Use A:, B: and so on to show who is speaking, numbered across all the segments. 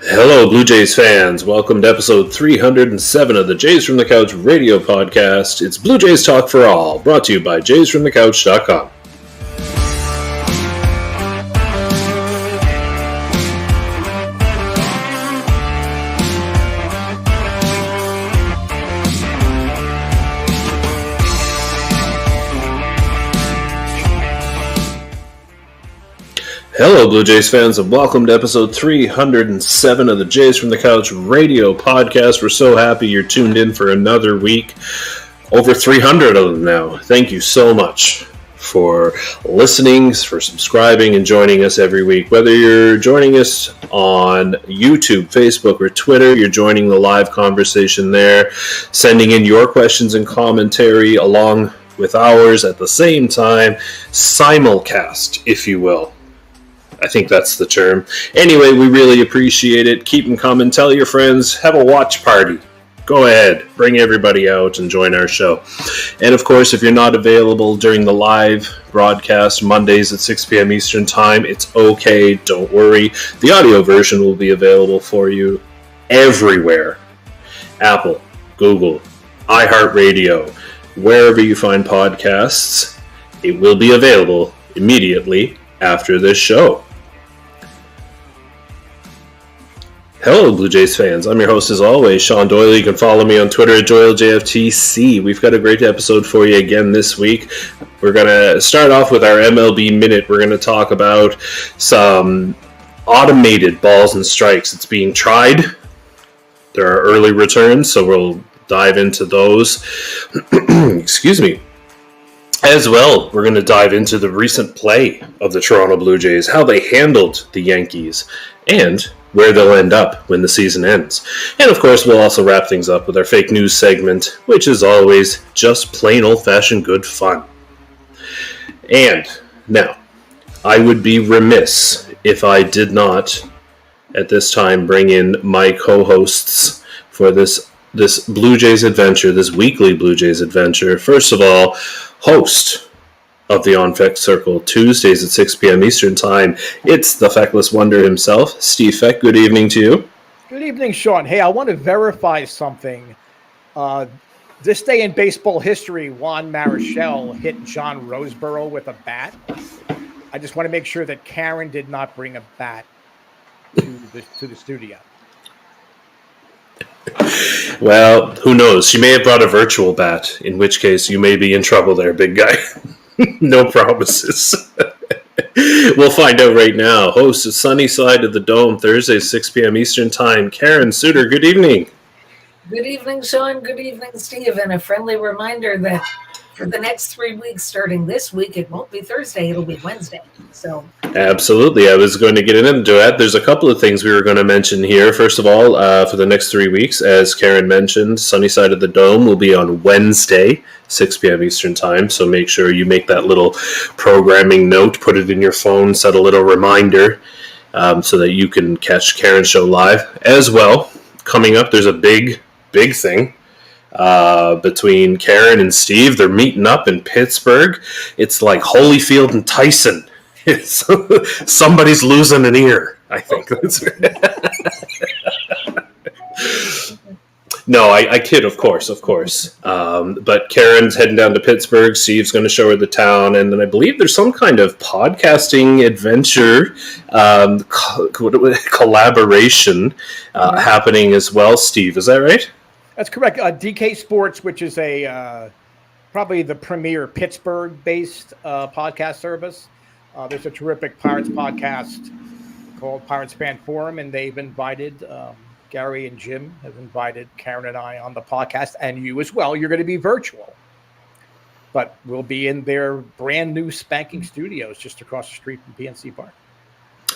A: Hello, Blue Jays fans. Welcome to episode 307 of the Jays from the Couch radio podcast. It's Blue Jays Talk for All, brought to you by JaysFromTheCouch.com. Hello, Blue Jays fans, and welcome to episode 307 of the Jays from the Couch radio podcast. We're so happy you're tuned in for another week. Over 300 of them now. Thank you so much for listening, for subscribing, and joining us every week. Whether you're joining us on YouTube, Facebook, or Twitter, you're joining the live conversation there, sending in your questions and commentary along with ours at the same time. Simulcast, if you will. I think that's the term. Anyway, we really appreciate it. Keep them coming. Tell your friends. Have a watch party. Go ahead. Bring everybody out and join our show. And of course, if you're not available during the live broadcast Mondays at 6 p.m. Eastern Time, it's okay. Don't worry. The audio version will be available for you everywhere. Apple, Google, iHeartRadio, wherever you find podcasts, it will be available immediately after this show. Hello, Blue Jays fans. I'm your host, as always, Shaun Doyle. You can follow me on Twitter at JFtC. We've got a great episode for you again this week. We're going to start off with our MLB Minute. We're going to talk about some automated balls and strikes. It's being tried. There are early returns, so we'll dive into those. Excuse me. As well, we're going to dive into the recent play of the Toronto Blue Jays, how they handled the Yankees, and where they'll end up when the season ends. And of course, we'll also wrap things up with our fake news segment, which is always just plain old-fashioned good fun. And now, I would be remiss if I did not, at this time, bring in my co-hosts for this Blue Jays adventure, this weekly Blue Jays adventure. First of all, host of the On Feck Circle, Tuesdays at 6 p.m. Eastern Time. It's the Feckless Wonder himself, Steve Feck. Good evening to you.
B: Good evening, Sean. Hey, I want to verify something. This day in baseball history, Juan Marichal hit John Roseborough with a bat. I just want to make sure that Karen did not bring a bat to the studio.
A: Well, who knows? She may have brought a virtual bat, in which case you may be in trouble there, big guy. No promises. We'll find out right now. Host of Sunny Side of the Dome, Thursday, 6 p.m. Eastern Time, Karen Suter. Good evening.
C: Good evening, Sean. Good evening, Steve. And a friendly reminder that for the next 3 weeks, starting this week, it won't be Thursday, it'll be Wednesday. So
A: absolutely. I was going to get into that. There's a couple of things we were going to mention here. First of all, for the next 3 weeks, as Karen mentioned, Sunny Side of the Dome will be on Wednesday, 6 p.m. Eastern Time. So make sure you make that little programming note, put it in your phone, set a little reminder so that you can catch Karen's show live. As well, coming up, there's a big thing. Between Karen and Steve. They're meeting up in Pittsburgh. It's like Holyfield and Tyson. Somebody's losing an ear, I think. No, I kid, of course. But Karen's heading down to Pittsburgh. Steve's going to show her the town. And then I believe there's some kind of podcasting adventure collaboration happening as well. Steve, is that right?
B: That's correct. DK Sports, which is probably the premier Pittsburgh-based podcast service. There's a terrific Pirates podcast called Pirates Fan Forum, and they've invited Gary and Jim have invited Karen and I on the podcast, and you as well. You're going to be virtual, but we'll be in their brand new spanking studios just across the street from PNC Park.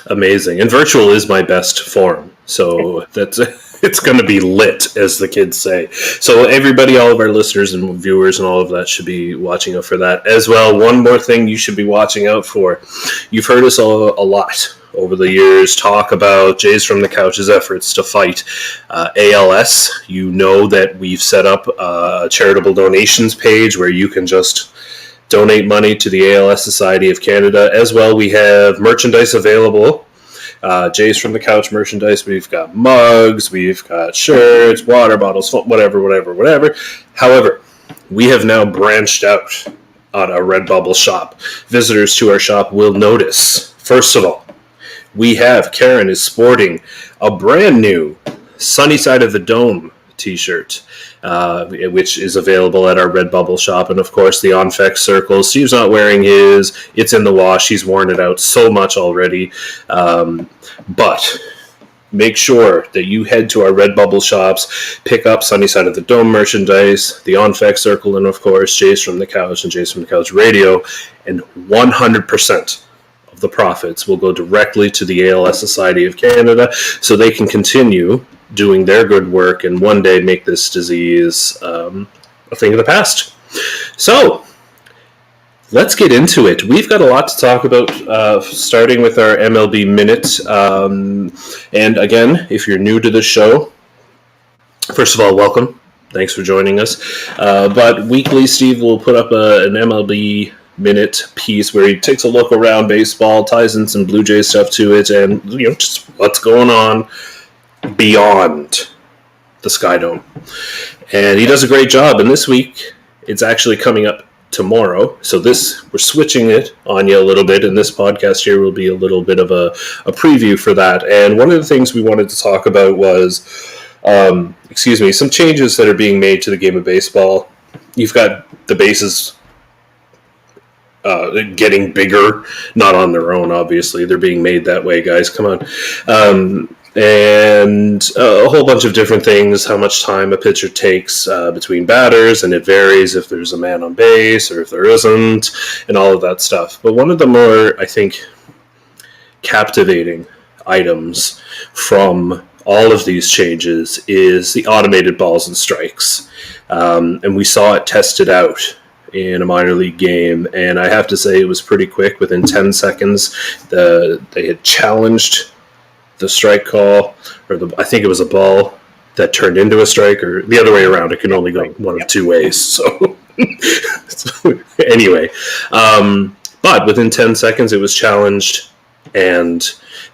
A: Amazing. And virtual is my best form. So that's it's going to be lit, as the kids say. So everybody, all of our listeners and viewers and all of that should be watching out for that as well. One more thing you should be watching out for. You've heard us a lot over the years talk about Jays from the Couch's efforts to fight ALS. You know that we've set up a charitable donations page where you can just donate money to the ALS Society of Canada. As well, we have merchandise available. Jays from the Couch merchandise. We've got mugs, we've got shirts, water bottles, whatever. However, we have now branched out on a Redbubble shop. Visitors to our shop will notice, first of all, Karen is sporting a brand new Sunny Side of the Dome t-shirt, which is available at our Redbubble shop. And of course, the On-Fex Circle. Steve's not wearing his. It's in the wash. He's worn it out so much already. But make sure that you head to our Redbubble shops, pick up Sunny Side of the Dome merchandise, the On-Fex Circle, and of course, Jays from the Couch and Jays from the Couch Radio. And 100% of the profits will go directly to the ALS Society of Canada so they can continue doing their good work and one day make this disease a thing of the past. So, let's get into it. We've got a lot to talk about, starting with our MLB Minute. And again, if you're new to the show, first of all, welcome. Thanks for joining us. But weekly, Steve will put up an MLB Minute piece where he takes a look around baseball, ties in some Blue Jays stuff to it, and just what's going on beyond the Sky Dome. And he does a great job. And this week, it's actually coming up tomorrow. So we're switching it on you a little bit. And this podcast here will be a little bit of a preview for that. And one of the things we wanted to talk about was, some changes that are being made to the game of baseball. You've got the bases getting bigger, not on their own, obviously. They're being made that way, guys. Come on. And a whole bunch of different things, how much time a pitcher takes between batters, and it varies if there's a man on base or if there isn't, and all of that stuff. But one of the more, I think, captivating items from all of these changes is the automated balls and strikes. And we saw it tested out in a minor league game, and I have to say it was pretty quick. Within 10 seconds, they had challenged the strike call, or I think it was a ball that turned into a strike, or the other way around. It can only go one of two ways. So anyway, but within 10 seconds it was challenged, and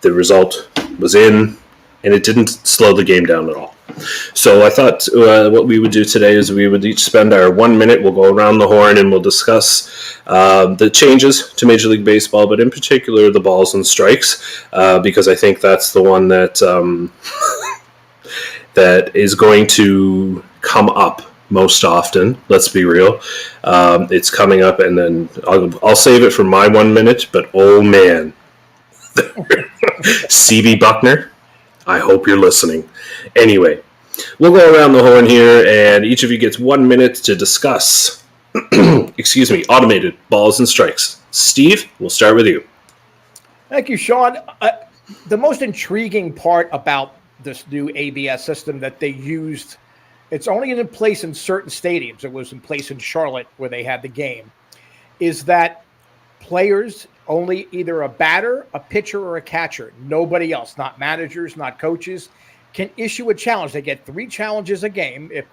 A: the result was in, and it didn't slow the game down at all. So I thought what we would do today is we would each spend our 1 minute. We'll go around the horn and we'll discuss the changes to Major League Baseball, but in particular the balls and strikes, because I think that's the one that that is going to come up most often. Let's be real. It's coming up, and then I'll save it for my 1 minute. But oh man, CB Buckner, I hope you're listening. Anyway, we'll go around the horn here, and each of you gets 1 minute to discuss, automated balls and strikes. Steve, we'll start with you.
B: Thank you, Shaun. The most intriguing part about this new ABS system that they used, it's only in place in certain stadiums. It was in place in Charlotte where they had the game, is that players, only either a batter, a pitcher, or a catcher, nobody else, not managers, not coaches, can issue a challenge. They get 3 challenges a game. If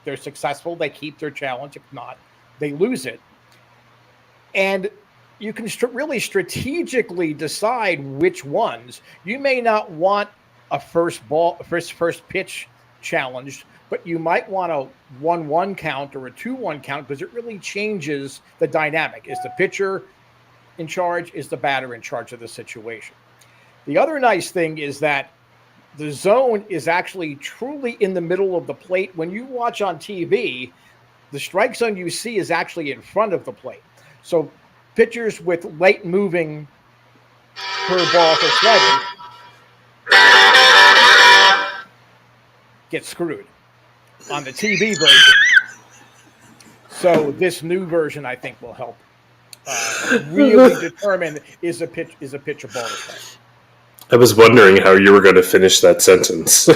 B: they're successful, they keep their challenge. If not, they lose it. And you can really strategically decide which ones. You may not want a first pitch challenge, but you might want a 1-1 count or a 2-1 count, because it really changes the dynamic. Is the pitcher in charge? Is the batter in charge of the situation? The other nice thing is that the zone is actually truly in the middle of the plate. When you watch on TV, the strike zone you see is actually in front of the plate. So pitchers with late moving curveballs or sliders get screwed on the TV version. So this new version, I think, will help really determine is a pitch a ball or strike.
A: I was wondering how you were going to finish that sentence.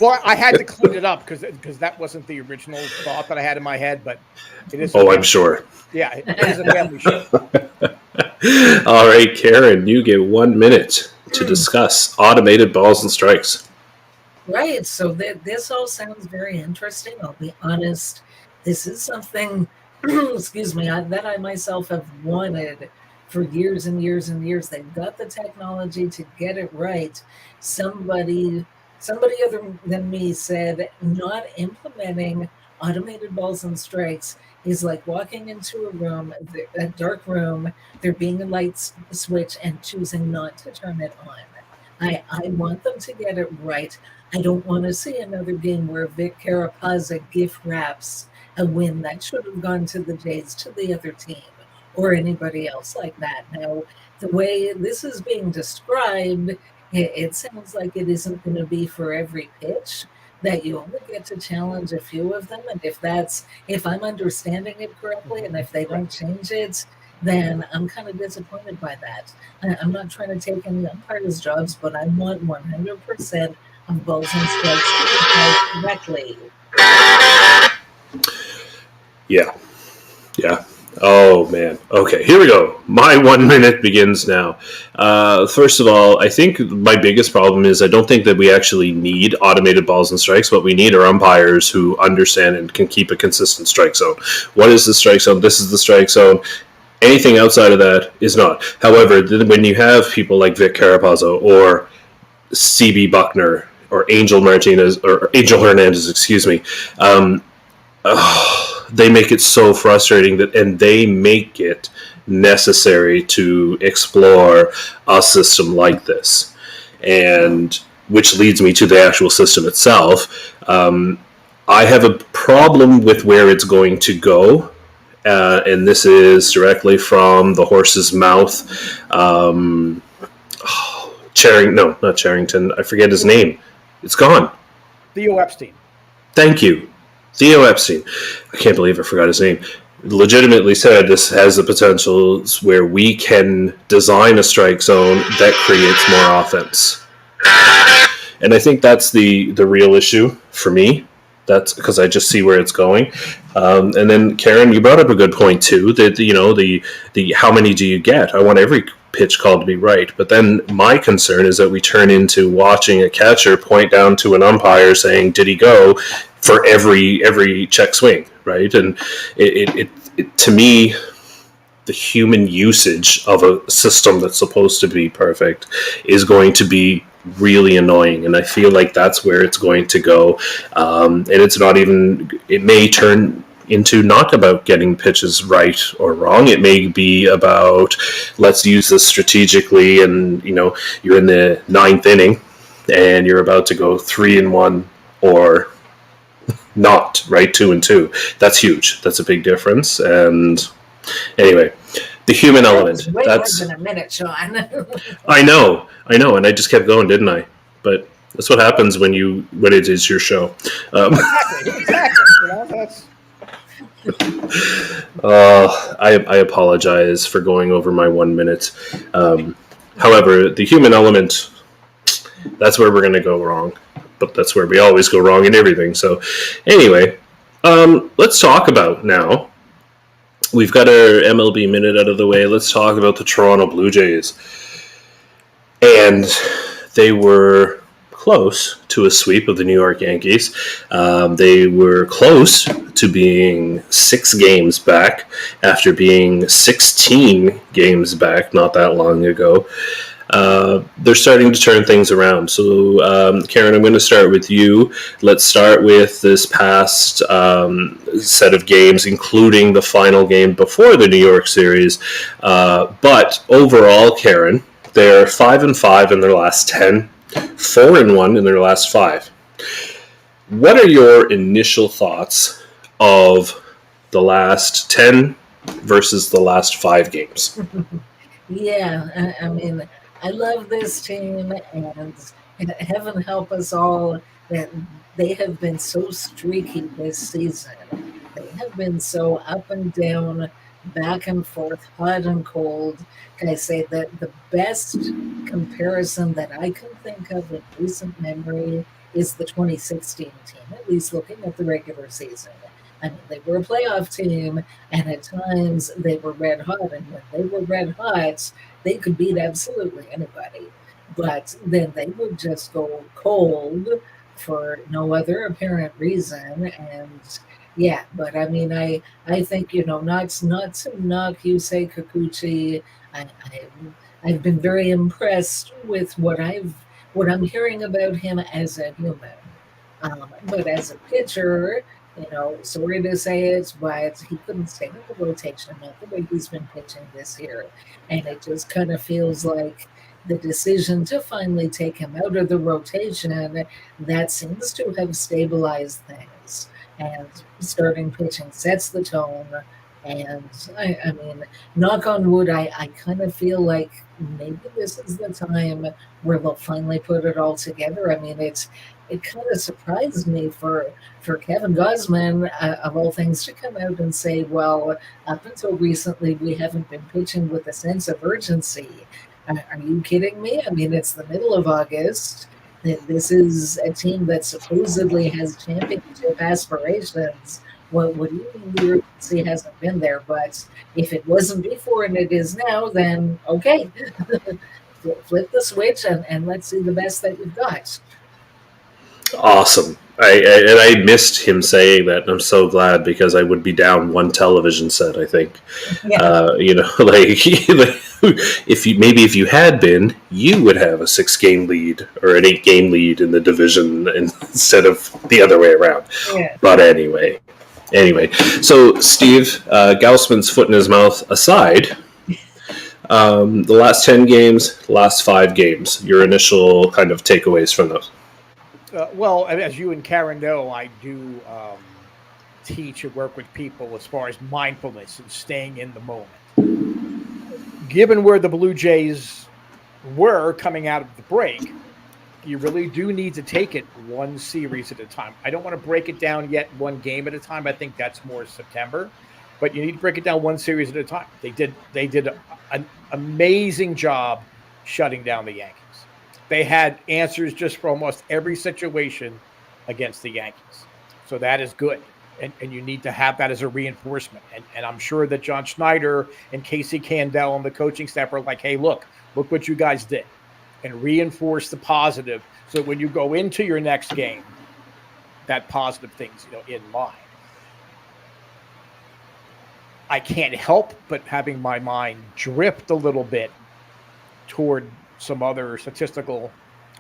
B: Well, I had to clean it up because that wasn't the original thought that I had in my head, but it is.
A: I'm sure.
B: Yeah, it is a family show.
A: All right, Karen, you get 1 minute to discuss automated balls and strikes.
C: Right. So this all sounds very interesting. I'll be honest. This is something, excuse me, that I myself have wanted for years and years and years. They've got the technology to get it right. Somebody other than me said not implementing automated balls and strikes is like walking into a dark room, there being a light switch and choosing not to turn it on. I want them to get it right. I don't want to see another game where Vic Carapazza gift wraps a win that should have gone to the Jays to the other team or anybody else like that. Now, the way this is being described, it sounds like it isn't going to be for every pitch, that you only get to challenge a few of them. And if I'm understanding it correctly, and if they don't change it, then I'm kind of disappointed by that. I'm not trying to take any umpires' jobs, but I want 100% of balls and strikes to be called correctly.
A: Yeah. Oh, man. Okay, here we go. My 1 minute begins now. First of all, I think my biggest problem is I don't think that we actually need automated balls and strikes. What we need are umpires who understand and can keep a consistent strike zone. What is the strike zone? This is the strike zone. Anything outside of that is not. However, when you have people like Vic Carapazza or C.B. Buckner or Angel Hernandez, excuse me, they make it so frustrating and they make it necessary to explore a system like this, and which leads me to the actual system itself. I have a problem with where it's going to go, and this is directly from the horse's mouth. Not Charrington. I forget his name. It's gone.
B: Theo Epstein.
A: Thank you. Theo Epstein. I can't believe I forgot his name. Legitimately said this has the potential where we can design a strike zone that creates more offense. And I think that's the real issue for me. That's because I just see where it's going. And then, Karen, you brought up a good point, too, that, the how many do you get? I want every pitch call to be right. But then my concern is that we turn into watching a catcher point down to an umpire saying, did he go, for every check swing, right? And it to me, the human usage of a system that's supposed to be perfect is going to be really annoying, and I feel like that's where it's going to go. And it's not even, it may turn into not about getting pitches right or wrong. It may be about, let's use this strategically, and you're in the 9th inning and you're about to go 3-1 or not, right? 2-2. That's huge. That's a big difference. And anyway, the human element.
C: That's more than a minute, Shaun.
A: I know, and I just kept going, didn't I? But that's what happens when it is your show.
B: Exactly.
A: I apologize for going over my 1 minute. However, the human element, that's where we're going to go wrong. But that's where we always go wrong in everything. So anyway, let's talk about now. We've got our MLB Minute out of the way. Let's talk about the Toronto Blue Jays. And they were close to a sweep of the New York Yankees. They were close to being 6 games back after being 16 games back not that long ago. They're starting to turn things around. So, Karen, I'm going to start with you. Let's start with this past set of games, including the final game before the New York series. But overall, Karen, they're 5-5 in their last 10, 4-1 in their last 5. What are your initial thoughts of the last 10 versus the last 5 games?
C: Yeah, I mean, I love this team, and heaven help us all that they have been so streaky this season. They have been so up and down. back and forth, hot and cold. Can I say that the best comparison that I can think of in recent memory is the 2016 team, at least looking at the regular season. I mean, they were a playoff team, and at times they were red hot. And when they were red hot, they could beat absolutely anybody. But then they would just go cold for no other apparent reason. And yeah, but I mean, I think not to knock Yusei Kikuchi. I I've been very impressed with what I'm hearing about him as a human. But as a pitcher, sorry to say it, but he couldn't stay in the rotation, not the way he's been pitching this year. And it just kind of feels like the decision to finally take him out of the rotation, that seems to have stabilized things. And starting pitching sets the tone. And I mean, knock on wood, I kind of feel like maybe this is the time where they'll finally put it all together. I mean, it kind of surprised me for Kevin Gosman, of all things, to come out and say, well, up until recently, we haven't been pitching with a sense of urgency. Are you kidding me? I mean, it's the middle of August. This is a team that supposedly has championship aspirations. What do you mean the urgency hasn't been there? But if it wasn't before and it is now, then okay, flip the switch and let's see the best that you've got.
A: Awesome. I missed him saying that, and I'm so glad, because I would be down one television set, I think.
C: Yeah.
A: If you had been, you would have a 6-game lead or an 8-game lead in the division instead of the other way around.
C: Yeah.
A: But anyway, so Steve, Gaussman's foot in his mouth aside, the last 10 games, last 5 games, your initial kind of takeaways from those.
B: Well, as you and Karen know, I do teach and work with people as far as mindfulness and staying in the moment. Given where the Blue Jays were coming out of the break, you really do need to take it one series at a time. I don't want to break it down yet one game at a time. I think that's more September. But you need to break it down one series at a time. They did an amazing job shutting down the Yankees. They had answers just for almost every situation against the Yankees. So that is good. And you need to have that as a reinforcement. And I'm sure that John Schneider and Casey Candell and the coaching staff are like, hey, look what you guys did. And reinforce the positive so when you go into your next game, that positive thing's in mind. I can't help but having my mind drift a little bit toward some other statistical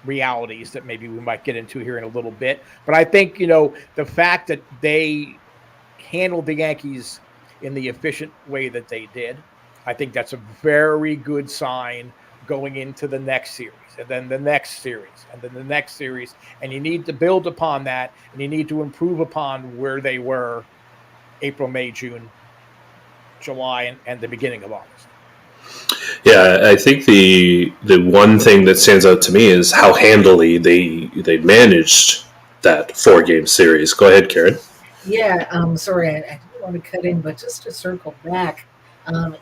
B: realities that maybe we might get into here in a little bit. But I think, the fact that they handled the Yankees in the efficient way that they did, I think that's a very good sign going into the next series, and then the next series, and then the next series. And you need to build upon that, and you need to improve upon where they were April, May, June, July, and the beginning of August.
A: Yeah, I think the one thing that stands out to me is how handily they managed that 4-game series. Go ahead, Karen.
C: Yeah, sorry, I didn't want to cut in, but just to circle back,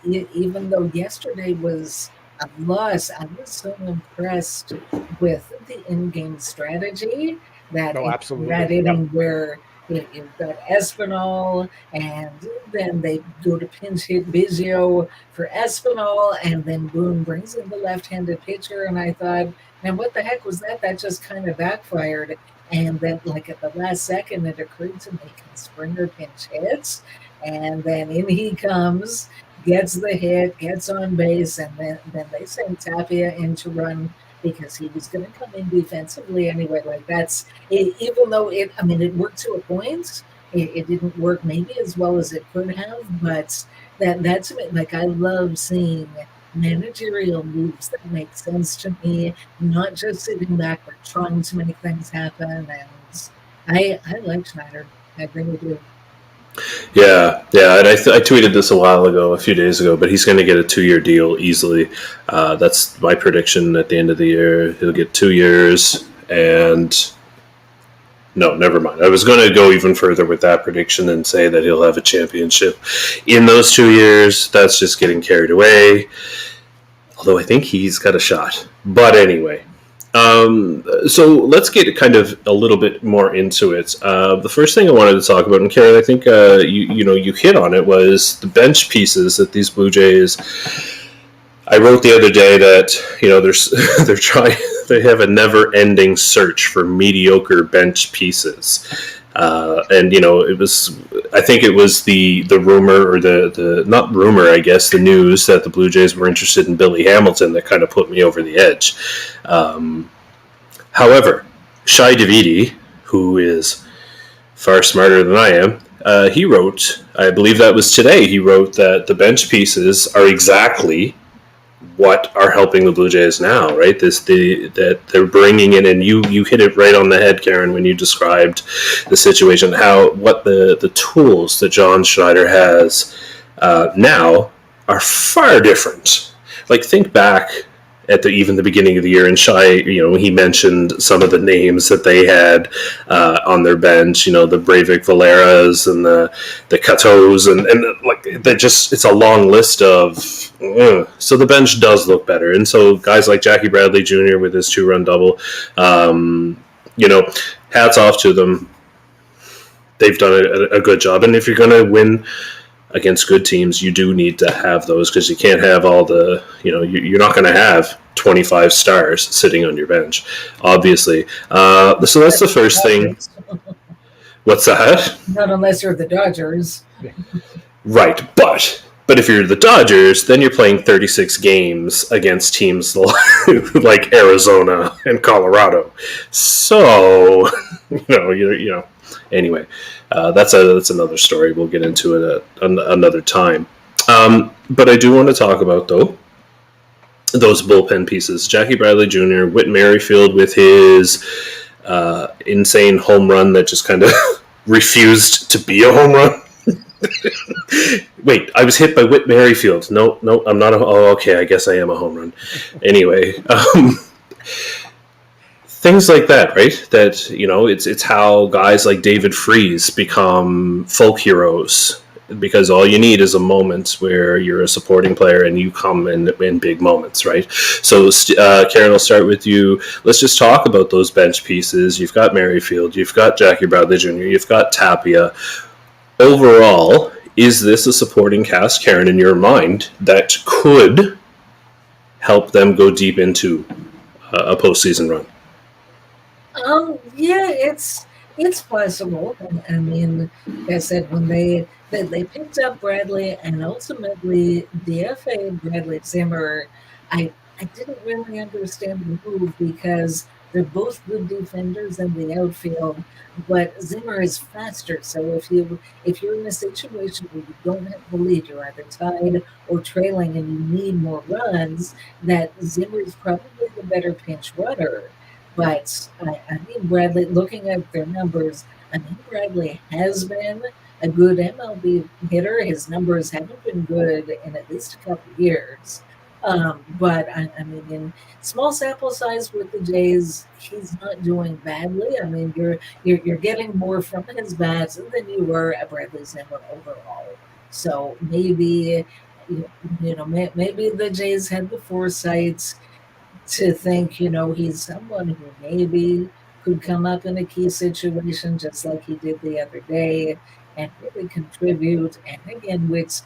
C: even though yesterday was a loss, I was so impressed with the in-game strategy that inning where you've got Espinal, and then they go to pinch hit Biggio for Espinal, and then Boone brings in the left-handed pitcher, and I thought, man, what the heck was that? That just kind of backfired. And then, like, at the last second, it occurred to me, can Springer pinch hits? And then in he comes, gets the hit, gets on base, and then they send Tapia in to run because he was going to come in defensively anyway. Like, that's it, even though it worked to a point. It didn't work maybe as well as it could have, but that's like, I love seeing managerial moves that make sense to me, not just sitting back but trying to make things happen. And I like Schneider. I really do.
A: Yeah, and I tweeted this a few days ago, but he's going to get a 2-year deal easily. That's my prediction at the end of the year. He'll get 2 years and No, never mind. I was going to go even further with that prediction and say that he'll have a championship in those 2 years. That's just getting carried away. Although I think he's got a shot. But anyway, so let's get kind of a little bit more into it. The first thing I wanted to talk about, and Karen, I think you hit on it, was the bench pieces that these Blue Jays. I wrote the other day that they're trying. They have a never-ending search for mediocre bench pieces, and it was. I think it was the rumor, or the not rumor, I guess, the news that the Blue Jays were interested in Billy Hamilton that kind of put me over the edge. However, Shai Davidi, who is far smarter than I am, he wrote. I believe that was today. He wrote that the bench pieces are exactly what are helping the Blue Jays now, right? That they're bringing in, and you hit it right on the head, Karen, when you described the situation, what the tools that John Schneider has now are far different. Like, think back at even the beginning of the year, and Shai, he mentioned some of the names that they had on their bench, the Breivik Valeras and the Catos, and like that. Just, it's a long list of. So the bench does look better, and so guys like Jackie Bradley Jr. with his 2-run double, hats off to them. They've done a good job, and if you're going to win against good teams, you do need to have those, because you can't have all the, you're not going to have 25 stars sitting on your bench, obviously. So that's the first thing. What's that?
C: Not unless you're the Dodgers.
A: Right, but if you're the Dodgers, then you're playing 36 games against teams like Arizona and Colorado. So, anyway. That's another story. We'll get into it another time. But I do want to talk about, though, those bullpen pieces. Jackie Bradley Jr., Whit Merrifield with his insane home run that just kind of refused to be a home run. Wait, I was hit by Whit Merrifield. No, I'm not. Okay, I guess I am a home run. Anyway, things like that, right? That, it's how guys like David Freese become folk heroes, because all you need is a moment where you're a supporting player and you come in big moments, right? So, Karen, I'll start with you. Let's just talk about those bench pieces. You've got Merrifield, you've got Jackie Bradley Jr., you've got Tapia. Overall, is this a supporting cast, Karen, in your mind, that could help them go deep into a postseason run?
C: Yeah, it's possible. I mean, like I said, when they picked up Bradley and ultimately DFA Bradley Zimmer, I didn't really understand the move, because they're both good defenders in the outfield, but Zimmer is faster. So if you're in a situation where you don't have the lead, you're either tied or trailing, and you need more runs, that Zimmer is probably the better pinch runner. But I mean, Bradley, looking at their numbers, Bradley has been a good MLB hitter. His numbers haven't been good in at least a couple of years. But I mean, in small sample size with the Jays, he's not doing badly. I mean, you're getting more from his bats than you were at Bradley Zimmer overall. So maybe maybe the Jays had the foresight to think, he's someone who maybe could come up in a key situation just like he did the other day and really contribute. And again, with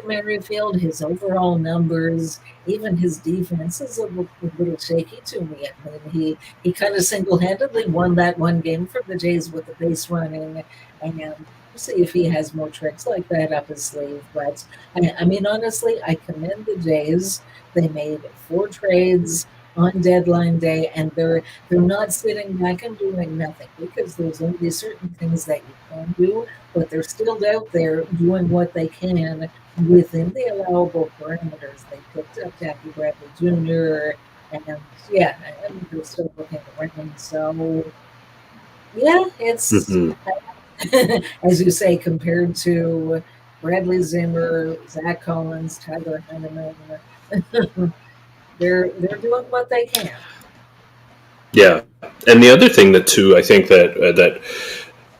C: Merrifield, his overall numbers, even his defense is a little shaky to me. I mean, he kind of single-handedly won that one game for the Jays with the base running, and we'll see if he has more tricks like that up his sleeve. But I mean, honestly, I commend the Jays. They made 4 trades on deadline day, and they're not sitting back and doing nothing, because there's only certain things that you can do, but they're still out there doing what they can within the allowable parameters. They picked up Jackie Bradley Jr., and yeah, I mean, they're still looking around. So yeah, it's as you say, compared to Bradley Zimmer, Zach Collins, Tyler Henneman, they're doing what they can.
A: Yeah, and the other thing that too, I think that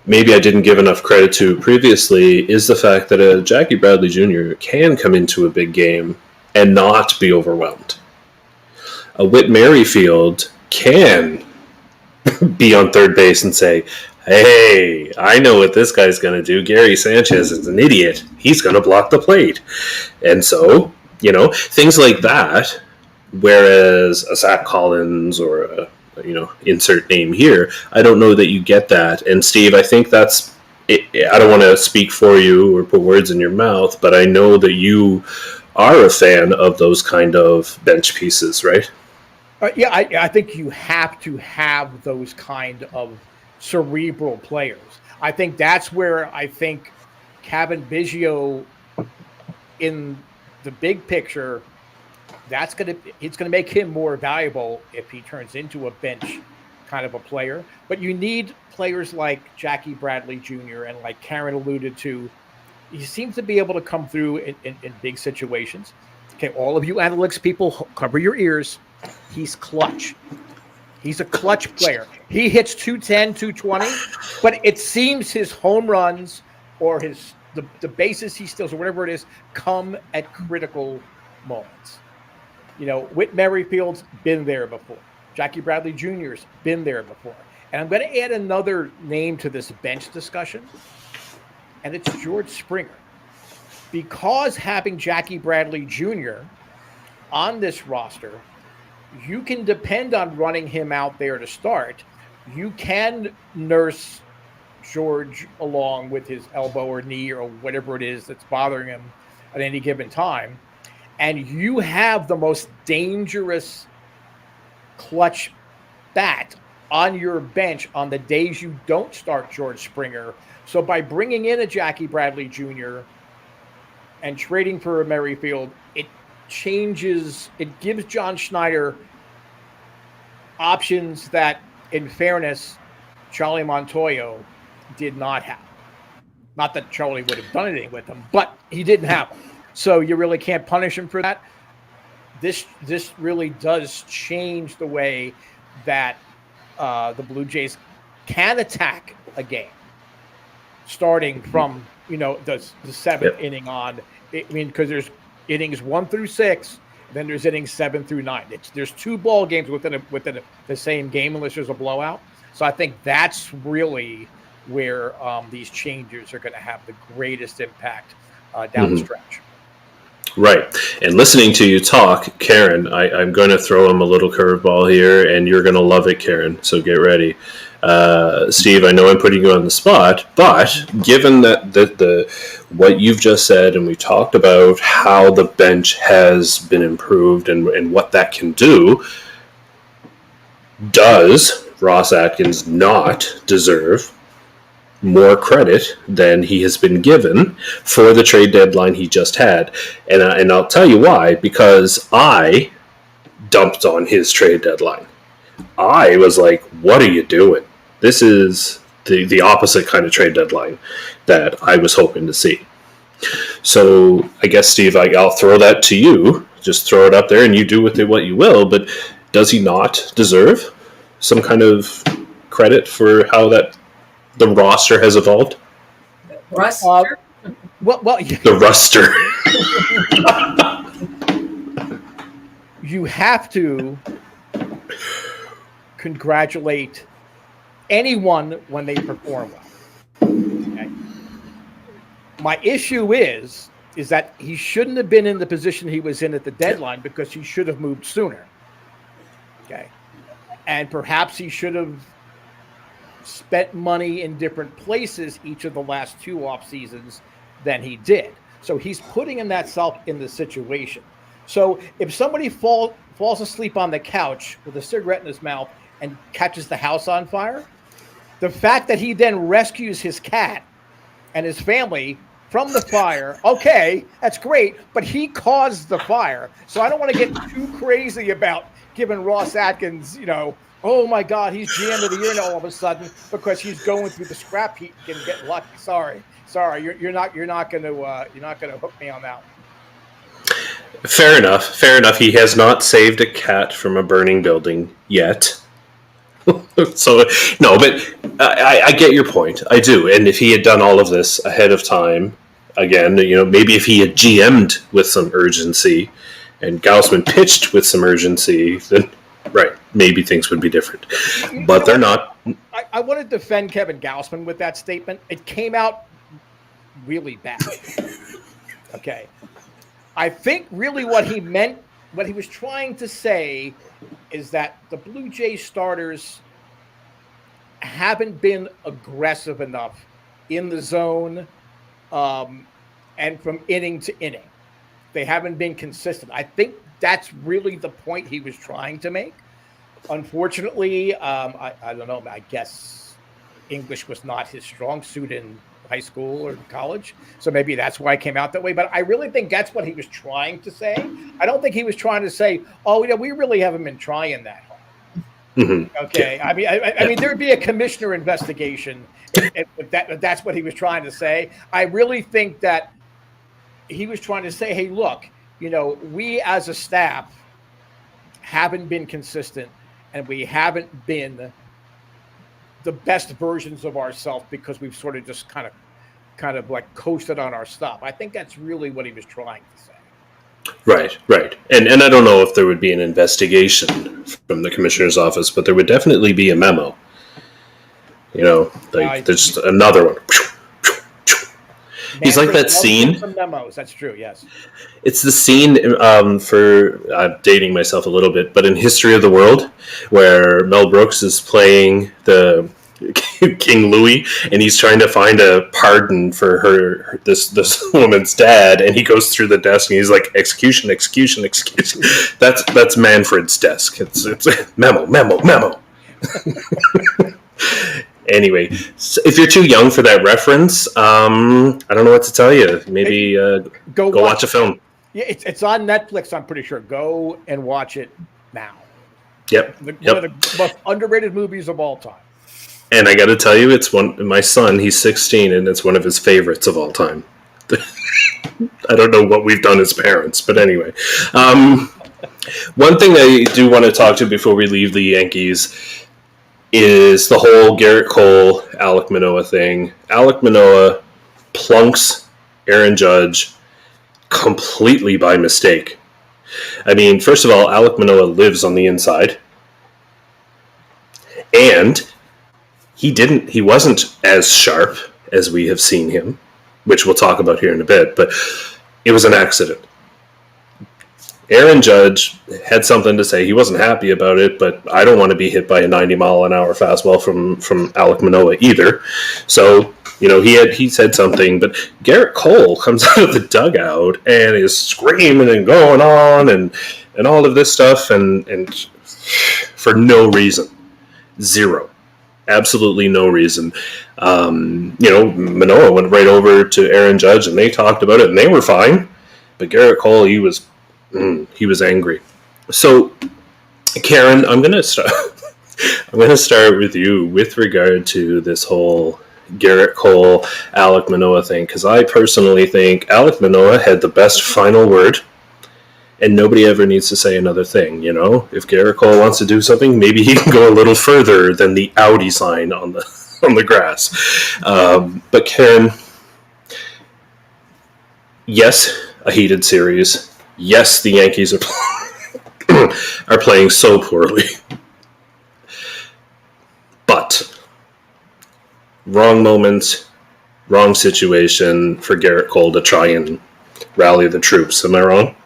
A: maybe I didn't give enough credit to previously is the fact that a Jackie Bradley Jr. can come into a big game and not be overwhelmed. A Whit Merrifield can be on third base and say, hey, I know what this guy's going to do. Gary Sanchez is an idiot. He's going to block the plate. And so, things like that, whereas a Zach Collins or a, insert name here, I don't know that you get that. And Steve, I think that's it. I don't want to speak for you or put words in your mouth, but I know that you are a fan of those kind of bench pieces, right?
B: Yeah, I think you have to have those kind of cerebral players. I think that's where I think Cavan Biggio, in the big picture, it's going to make him more valuable if he turns into a bench kind of a player. But you need players like Jackie Bradley Jr. and like Karen alluded to. He seems to be able to come through in big situations. Okay, all of you analytics people, cover your ears. He's clutch. He's a clutch player. He hits 210, 220, but it seems his home runs or the bases he steals or whatever it is come at critical moments. Whit Merrifield's been there before. Jackie Bradley Jr.'s been there before. And I'm going to add another name to this bench discussion, and it's George Springer. Because having Jackie Bradley Jr. on this roster, you can depend on running him out there to start. You can nurse George along with his elbow or knee or whatever it is that's bothering him at any given time. And you have the most dangerous clutch bat on your bench on the days you don't start George Springer. So by bringing in a Jackie Bradley Jr. and trading for a Merrifield, it gives John Schneider options that, in fairness, Charlie Montoyo did not have. Not that Charlie would have done anything with them, but he didn't have them. So you really can't punish him for that. This really does change the way that the Blue Jays can attack a game, starting from the seventh inning on. Because there's innings 1 through 6, then there's innings 7 through 9. There's 2 ball games within the same game unless there's a blowout. So I think that's really where these changes are going to have the greatest impact down the stretch.
A: Right. And listening to you talk, Karen, I'm going to throw him a little curveball here, and you're going to love it, Karen. So get ready. Steve, I know I'm putting you on the spot, but given that the what you've just said, and we talked about how the bench has been improved and what that can do, does Ross Atkins not deserve more credit than he has been given for the trade deadline he just had? And I'll tell you why, because I dumped on his trade deadline. I was like, what are you doing? This is the opposite kind of trade deadline that I was hoping to see. So I guess, Steve, I'll throw that to you. Just throw it up there and you do with it what you will. But does he not deserve some kind of credit for how the roster has evolved?
C: Roster?
A: The roster.
B: You have to congratulate anyone when they perform well. Okay? My issue is that he shouldn't have been in the position he was in at the deadline because he should have moved sooner. Okay. And perhaps he should have spent money in different places each of the last 2 off seasons than he did. So he's putting himself in the situation. So if somebody falls asleep on the couch with a cigarette in his mouth and catches the house on fire, the fact that he then rescues his cat and his family from the fire, okay, that's great, but he caused the fire. So I don't want to get too crazy about giving Ross Atkins, oh my God, he's GM of the year now all of a sudden because he's going through the scrap heap and get lucky. Sorry, you're not going to hook me on that one.
A: Fair enough. He has not saved a cat from a burning building yet. So, no, but I get your point. I do. And if he had done all of this ahead of time, again, maybe if he had GM'd with some urgency and Gaussman pitched with some urgency, then, right, maybe things would be different. But they're not.
B: I want to defend Kevin Gaussman with that statement. It came out really bad. Okay. I think really what he meant, what he was trying to say is that the Blue Jays starters haven't been aggressive enough in the zone and from inning to inning. They haven't been consistent. I think that's really the point he was trying to make. Unfortunately, I don't know. I guess English was not his strong suit in high school or college. So maybe that's why it came out that way. But I really think that's what he was trying to say. I don't think he was trying to say, oh, we really haven't been trying that hard. Mm-hmm. Okay. Yeah. I mean, there'd be a commissioner investigation if that's what he was trying to say. I really think that he was trying to say, hey, look, we as a staff haven't been consistent and we haven't been the best versions of ourselves because we've sort of just kind of like coasted on our stuff. I think that's really what he was trying to say.
A: Right. And I don't know if there would be an investigation from the commissioner's office, but there would definitely be a memo. There's another one. He's like that scene.
B: Some memos. That's true. Yes.
A: It's the scene for dating myself a little bit, but in History of the World, where Mel Brooks is playing the King Louis, and he's trying to find a pardon for this woman's dad, and he goes through the desk and he's like, execution. That's Manfred's desk. It's memo. Anyway, so if you're too young for that reference, I don't know what to tell you. Maybe go watch a film.
B: Yeah, it's on Netflix, I'm pretty sure. Go and watch it now.
A: Yep.
B: One of the most underrated movies of all time.
A: And I got to tell you, it's my son, he's 16, and it's one of his favorites of all time. I don't know what we've done as parents, but anyway. One thing I do want to talk to before we leave the Yankees is the whole Garrett Cole, Alek Manoah thing. Alek Manoah plunks Aaron Judge completely by mistake. I mean, first of all, Alek Manoah lives on the inside. And he wasn't as sharp as we have seen him, which we'll talk about here in a bit, but it was an accident. Aaron Judge had something to say. He wasn't happy about it, but I don't want to be hit by a 90-mile-an-hour fastball from Alek Manoah either. So, he said something, but Garrett Cole comes out of the dugout and is screaming and going on and all of this stuff, and for no reason. Zero. Absolutely no reason. Manoah went right over to Aaron Judge and they talked about it and they were fine. But Garrett Cole, he was angry. So, Karen, I'm going to start. I'm going to start with you with regard to this whole Garrett Cole, Alek Manoah thing, because I personally think Alek Manoah had the best final word, and nobody ever needs to say another thing. If Garrett Cole wants to do something, maybe he can go a little further than the Audi sign on the grass. But Karen, yes, a heated series. Yes, the Yankees are playing so poorly. But wrong moment, wrong situation for Garrett Cole to try and rally the troops. Am I wrong?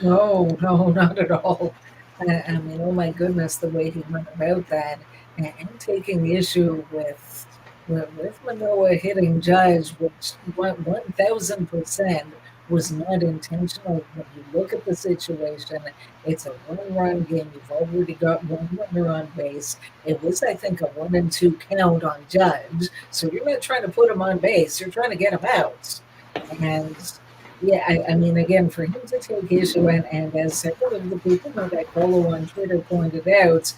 C: No, not at all. I mean, oh my goodness, the way he went about that and taking issue with Manoah hitting Judge, which 1,000% was not intentional. When you look at the situation, it's a one-run game. You've already got one runner on base. It was, I think, a 1-2 count on Judge. So you're not trying to put him on base. You're trying to get him out. And yeah, I mean, again, for him to take issue, and as several of the people that I follow on Twitter pointed out,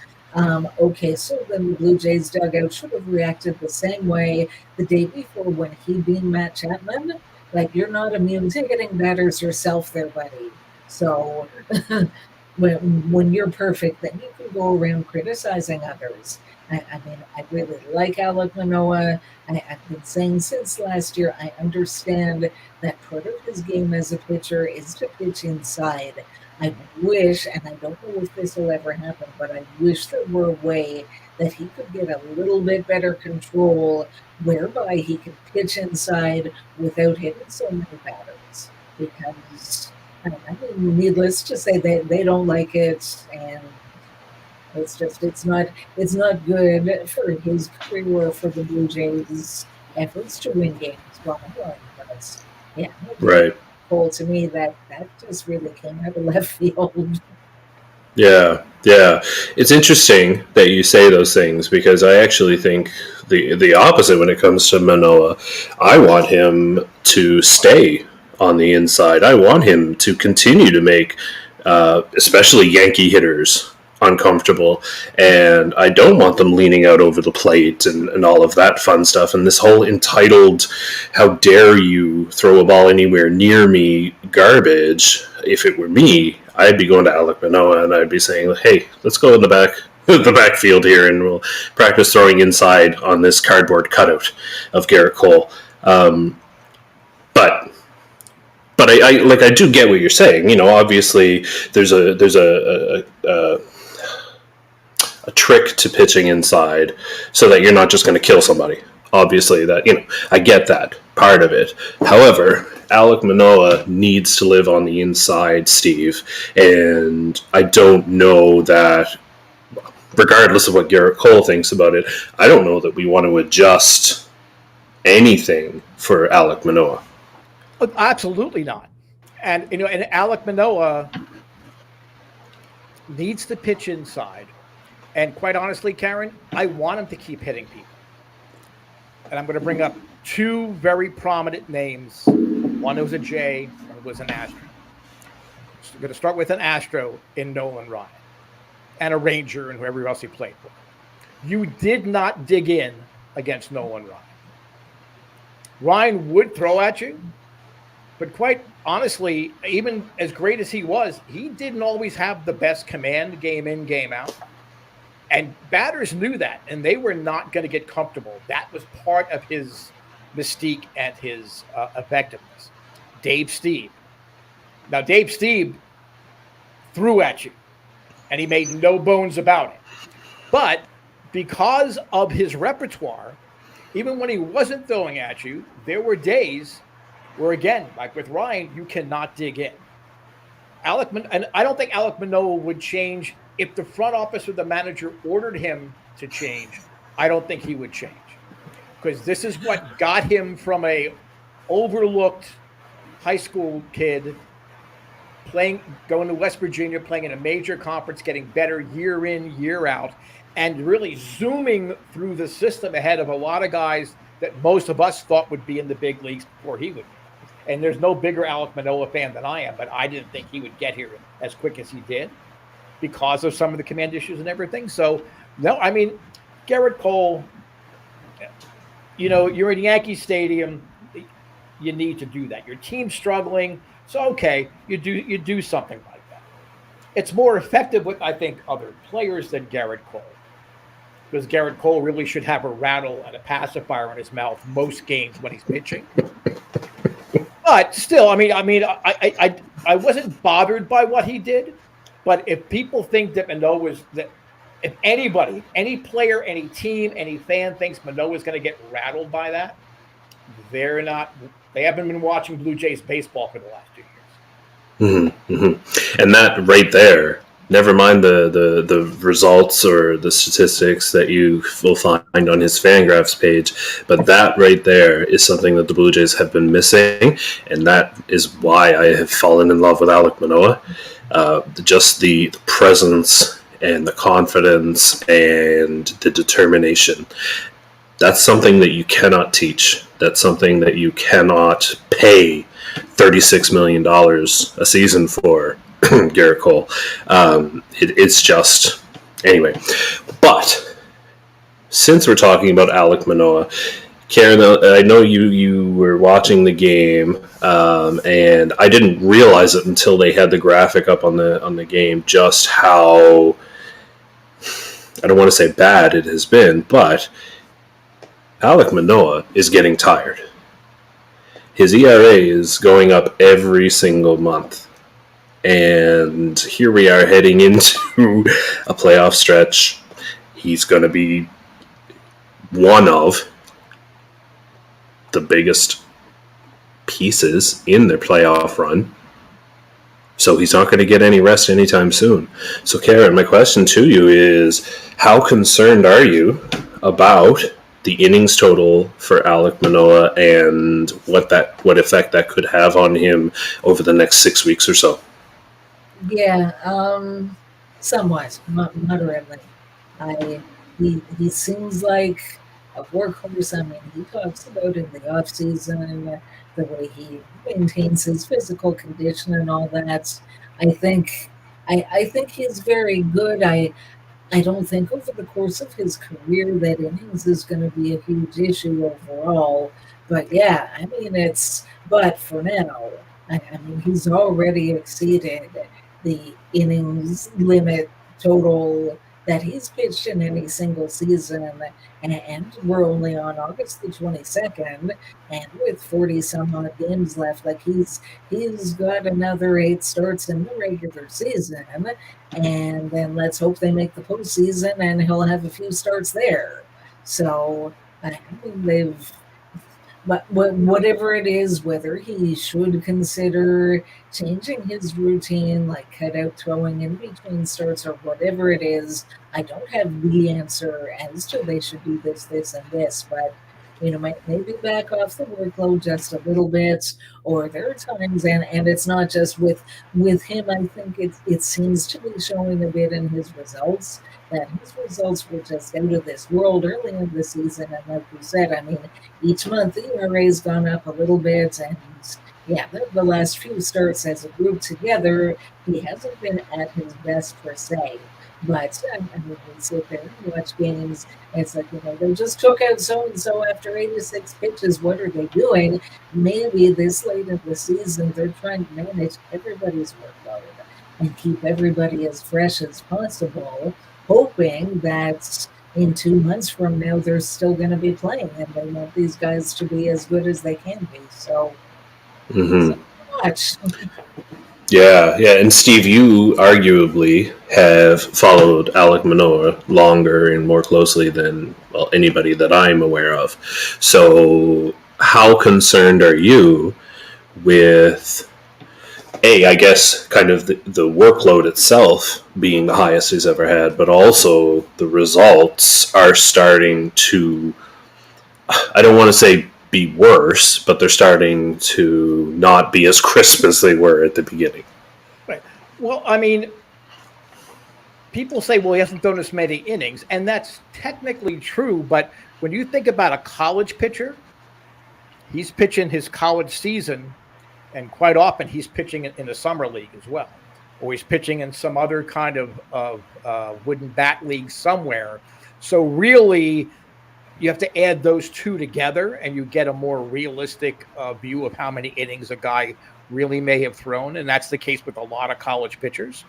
C: okay, so then the Blue Jays dugout should have reacted the same way the day before when he beat Matt Chapman. Like, you're not immune to getting batters yourself there, buddy. So when you're perfect, then you can go around criticizing others. I mean, I really like Alek Manoah. I've been saying since last year, I understand that part of his game as a pitcher is to pitch inside. I wish, and I don't know if this will ever happen, but I wish there were a way that he could get a little bit better control whereby he could pitch inside without hitting so many batters. Because, I mean, needless to say, they don't like it, and it's not good for his career or for the Blue Jays' efforts to win games. Well, but yeah,
A: Right.
C: Cole, to me, that just really came out of left field.
A: Yeah. Yeah. It's interesting that you say those things because I actually think the opposite when it comes to Manoah. I want him to stay on the inside. I want him to continue to make, especially Yankee hitters, uncomfortable. And I don't want them leaning out over the plate and all of that fun stuff. And this whole entitled, how dare you throw a ball anywhere near me garbage. If it were me, I'd be going to Alek Manoah and I'd be saying, hey, let's go in the backfield here and we'll practice throwing inside on this cardboard cutout of Garrett Cole. But I do get what you're saying. You know, obviously there's a trick to pitching inside so that you're not just going to kill somebody. Obviously, that, you know, I get that part of it. However, Alek Manoah needs to live on the inside, Steve, and I don't know that, regardless of what Garrett Cole thinks about it, I don't know that we want to adjust anything for Alek Manoah.
B: Absolutely not. And and Alek Manoah needs to pitch inside. And quite honestly, Karen, I want him to keep hitting people. And I'm going to bring up two very prominent names. One was a J, one was an Astro. I'm going to start with an Astro in Nolan Ryan and a Ranger and whoever else he played for. You did not dig in against Nolan Ryan. Ryan would throw at you, but quite honestly, even as great as he was, he didn't always have the best command game in, game out. And batters knew that, and they were not going to get comfortable. That was part of his mystique and his effectiveness. Dave Stieb. Now, Dave Stieb threw at you, and he made no bones about it. But because of his repertoire, even when he wasn't throwing at you, there were days where, again, like with Ryan, you cannot dig in. And I don't think Alek Manoah would change. If the front office or the manager ordered him to change, I don't think he would change. Because this is what got him from a overlooked high school kid going to West Virginia, playing in a major conference, getting better year in, year out, and really zooming through the system ahead of a lot of guys that most of us thought would be in the big leagues before he would. And there's no bigger Alek Manoah fan than I am, but I didn't think he would get here as quick as he did, because of some of the command issues and everything. So, no, I mean, Garrett Cole, you're in Yankee Stadium. You need to do that. Your team's struggling. So, okay, you do something like that. It's more effective with, I think, other players than Garrett Cole. Because Garrett Cole really should have a rattle and a pacifier in his mouth most games when he's pitching. But still, I wasn't bothered by what he did. But if people think that if anybody, any player, any team, any fan thinks Manoah is going to get rattled by that, they haven't been watching Blue Jays baseball for the last 2 years.
A: Mm-hmm, mm-hmm. And that right there, never mind the results or the statistics that you will find on his Fangraphs page, but that right there is something that the Blue Jays have been missing, and that is why I have fallen in love with Alek Manoah. Just the presence and the confidence and the determination. That's something that you cannot teach. That's something that you cannot pay $36 million a season for, Garrett Cole. It's just... Anyway. But, since we're talking about Alek Manoah, Karen, I know you were watching the game, and I didn't realize it until they had the graphic up on the game just how, I don't want to say bad it has been, but Alek Manoah is getting tired. His ERA is going up every single month. And here we are heading into a playoff stretch. He's going to be one of the biggest pieces in their playoff run. So he's not going to get any rest anytime soon. So, Karen, my question to you is, how concerned are you about the innings total for Alek Manoah and what effect that could have on him over the next 6 weeks or so?
C: Yeah, somewhat, moderately. He seems like a workhorse. I mean, he talks about in the off season the way he maintains his physical condition and all that. I think I think he's very good. I don't think over the course of his career that innings is going to be a huge issue overall. But yeah, I mean, but for now, I mean, he's already exceeded the innings limit total that he's pitched in any single season. And we're only on August the 22nd, and with 40 some odd games left, like he's got another 8 starts in the regular season, and then let's hope they make the postseason and he'll have a few starts there. So I mean, but whatever it is, whether he should consider changing his routine, like cut out throwing in between starts or whatever it is, I don't have the answer as to they should do this, and this, but maybe back off the workload just a little bit. Or there are times, and it's not just with him. I think it seems to be showing a bit in his results, that his results were just out of this world early in the season. And like you said, I mean, each month the ERA's gone up a little bit, and yeah, the last few starts as a group together, he hasn't been at his best per se. But I mean, we sit there and watch games, and it's like, they just took out so-and-so after 86 pitches. What are they doing? Maybe this late in the season, they're trying to manage everybody's workload and keep everybody as fresh as possible, hoping that in 2 months from now, they're still going to be playing, and they want these guys to be as good as they can be. So, much.
A: Yeah. And Steve, you arguably have followed Alek Manoah longer and more closely than anybody that I'm aware of. So how concerned are you with, I guess, kind of the workload itself being the highest he's ever had, but also the results are starting to, I don't want to say be worse, but they're starting to not be as crisp as they were at the beginning.
B: Right. Well, I mean, people say, well, he hasn't thrown as many innings, and that's technically true, but when you think about a college pitcher, he's pitching his college season, and quite often he's pitching in the summer league as well, or he's pitching in some other kind of wooden bat league somewhere. So really, you have to add those two together, and you get a more realistic view of how many innings a guy really may have thrown, and that's the case with a lot of college pitchers.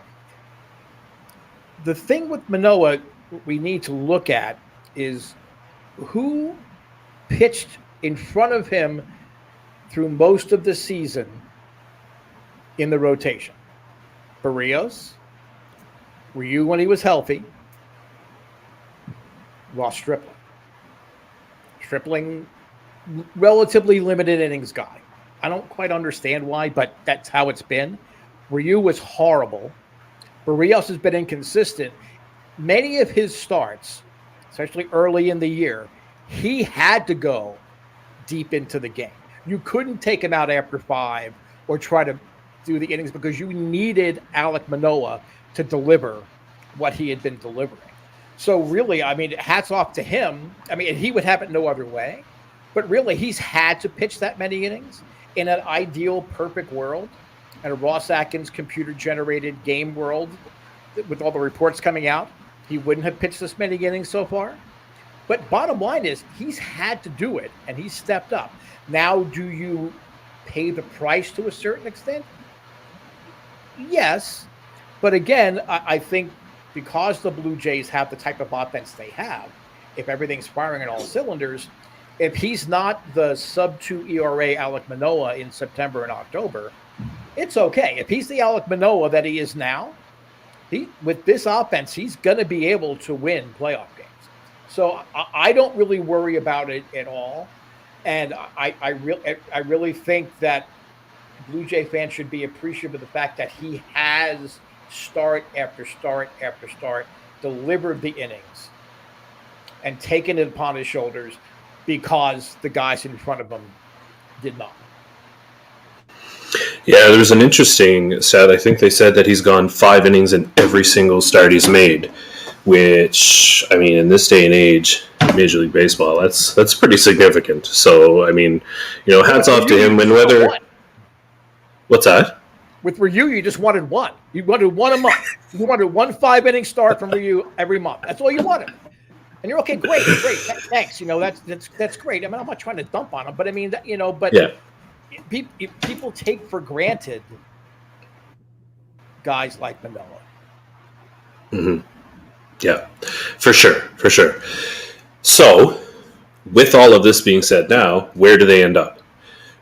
B: The thing with Manoah we need to look at is who pitched in front of him through most of the season in the rotation. Barrios, Ryu when he was healthy, Ross Stripling. Stripling, relatively limited innings guy. I don't quite understand why, but that's how it's been. Ryu was horrible. Barrios has been inconsistent. Many of his starts, especially early in the year, he had to go deep into the game. You couldn't take him out after 5 or try to do the innings because you needed Alek Manoah to deliver what he had been delivering. So really, I mean, hats off to him. I mean, he would have it no other way. But really, he's had to pitch that many innings in an ideal, perfect world, and a Ross Atkins computer-generated game world with all the reports coming out. He wouldn't have pitched this many innings so far. But bottom line is he's had to do it, and he's stepped up. Now, do you pay the price to a certain extent? Yes. But again, I think because the Blue Jays have the type of offense they have, if everything's firing on all cylinders, if he's not the sub-2 ERA Alek Manoah in September and October, it's okay. If he's the Alek Manoah that he is now, with this offense, he's going to be able to win playoff games. So I don't really worry about it at all. And I really think that Blue Jay fans should be appreciative of the fact that he has start after start after start delivered the innings and taken it upon his shoulders because the guys in front of him did not.
A: Yeah, there's an interesting stat. I think they said that he's gone 5 innings in every single start he's made, which, I mean, in this day and age, Major League Baseball, that's pretty significant. So, I mean, hats off to him. And whether... What's that?
B: With Ryu, you just wanted one. You wanted one a month. You wanted one 5-inning start from Ryu every month. That's all you wanted. And you're okay, great, thanks. That's great. I mean, I'm not trying to dump on him, but I mean, but yeah. People take for granted guys like Manoah.
A: Mm-hmm. Yeah, for sure. So, with all of this being said now, where do they end up?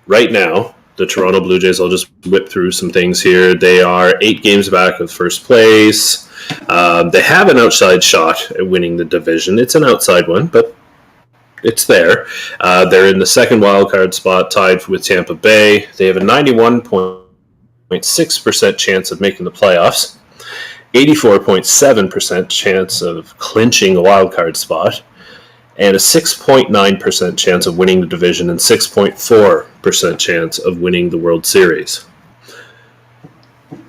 A: Right now, the Toronto Blue Jays, I'll just whip through some things here. They are 8 games back of first place. They have an outside shot at winning the division. It's an outside one, but it's there. They're in the second wildcard spot, tied with Tampa Bay. They have a 91.6% chance of making the playoffs, 84.7% chance of clinching a wildcard spot, and a 6.9% chance of winning the division and 6.4% chance of winning the World Series.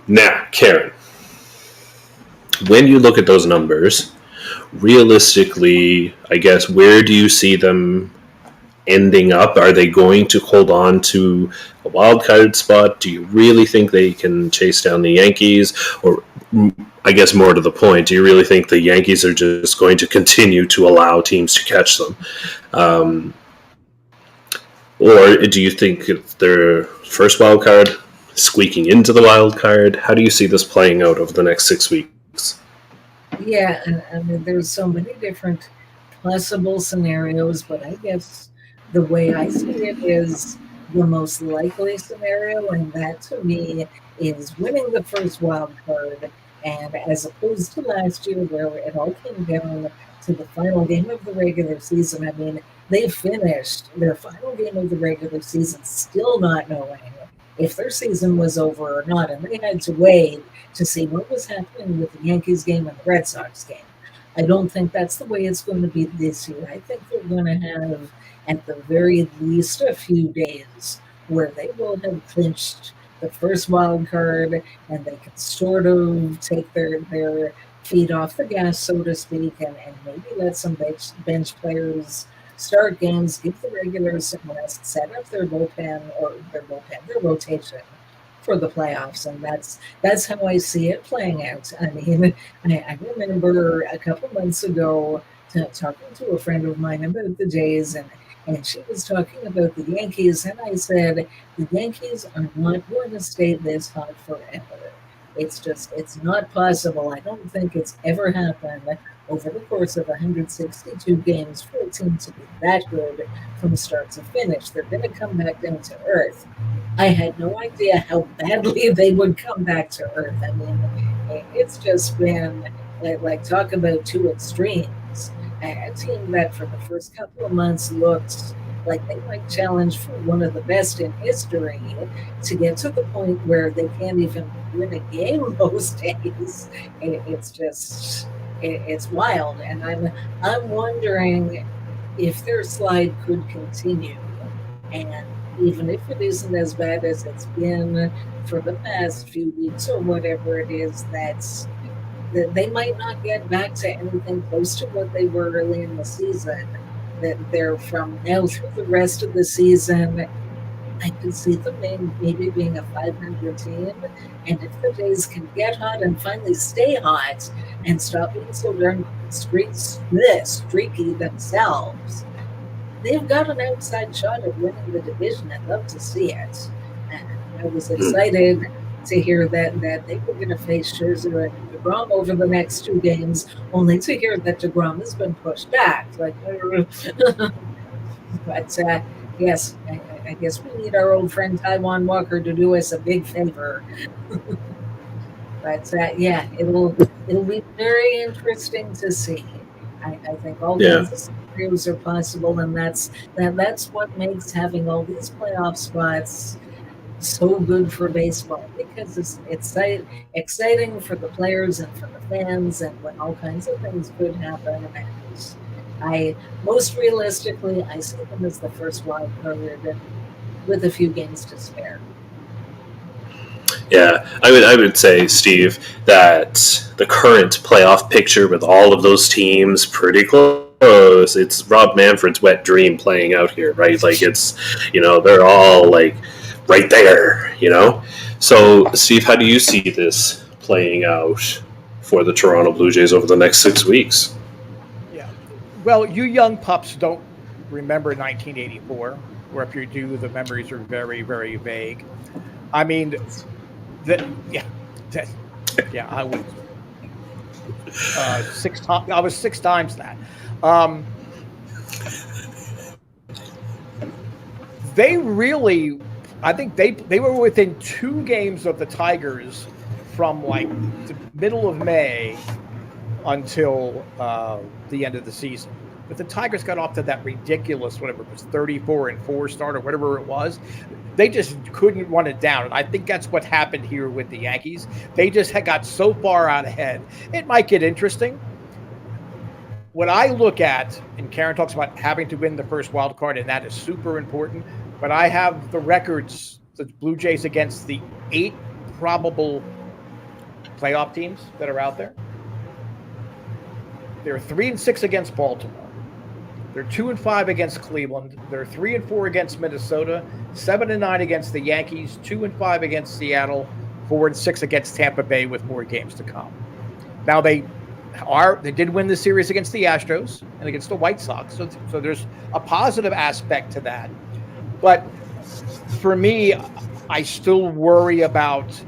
A: Now, Karen, when you look at those numbers, realistically, I guess, where do you see them ending up? Are they going to hold on to a wild card spot? Do you really think they can chase down the Yankees? Or, I guess more to the point, do you really think the Yankees are just going to continue to allow teams to catch them? Or do you think their first wild card squeaking into the wild card? How do you see this playing out over the next 6 weeks?
C: Yeah, I mean, there's so many different possible scenarios, but I guess the way I see it is the most likely scenario, and that to me is winning the first wild card. And as opposed to last year where it all came down to the final game of the regular season, I mean, they finished their final game of the regular season still not knowing if their season was over or not, and they had to wait to see what was happening with the Yankees game and the Red Sox game. I don't think that's the way it's going to be this year. I think they're going to have, at the very least, a few days where they will have clinched the first wild card and they can sort of take their feet off the gas, so to speak, and maybe let some bench players start games, give the regulars some rest, set up their rotation for the playoffs, and that's how I see it playing out. I mean, I remember a couple months ago talking to a friend of mine about the Jays, and she was talking about the Yankees, and I said, the Yankees are not going to stay this hot forever. It's not possible. I don't think it's ever happened over the course of 162 games for a team to be that good from start to finish. They're going to come back down to earth. I had no idea how badly they would come back to earth. I mean, it's just been like talk about two extremes. A team that for the first couple of months looked like they might challenge for one of the best in history to get to the point where they can't even win a game most days. It's wild, and I'm wondering if their slide could continue, and even if it isn't as bad as it's been for the past few weeks or whatever it is, that they might not get back to anything close to what they were early in the season. That they're from now through the rest of the season, I could see them maybe being a 500 team. And if the Jays can get hot and finally stay hot and stop being so darn streaky themselves, they've got an outside shot of winning the division. I'd love to see it. And I was excited to hear that they were going to face Scherzer and DeGrom over the next 2 games, only to hear that DeGrom has been pushed back. Like, but yes, I guess we need our old friend Taijuan Walker to do us a big favor. But yeah, it'll be very interesting to see. I think all kinds of scenarios are possible, and that's what makes having all these playoff spots so good for baseball, because it's exciting for the players and for the fans, and when all kinds of things could happen. And most realistically, I see them as the first wild card with a few games to spare.
A: Yeah, I would say, Steve, that the current playoff picture with all of those teams pretty close. It's Rob Manfred's wet dream playing out here, right? Like, it's, they're all like right there, So, Steve, how do you see this playing out for the Toronto Blue Jays over the next 6 weeks?
B: Yeah. Well, you young pups don't remember 1984, or if you do, the memories are very, very vague. I mean, I was 6 times. I was 6 times that. They really, I think they were within 2 games of the Tigers from like the middle of May until the end of the season. But the Tigers got off to that ridiculous, whatever it was, 34-4 start or whatever it was. They just couldn't run it down. And I think that's what happened here with the Yankees. They just got so far out ahead. It might get interesting. What I look at, and Karen talks about having to win the first wild card, and that is super important. But I have the records, the Blue Jays against the 8 probable playoff teams that are out there. They're 3-6 against Baltimore. They're 2-5 against Cleveland. They're 3-4 against Minnesota, 7-9 against the Yankees, 2-5 against Seattle, 4-6 against Tampa Bay, with more games to come. Now they did win the series against the Astros and against the White Sox, so there's a positive aspect to that. But for me, I still worry about.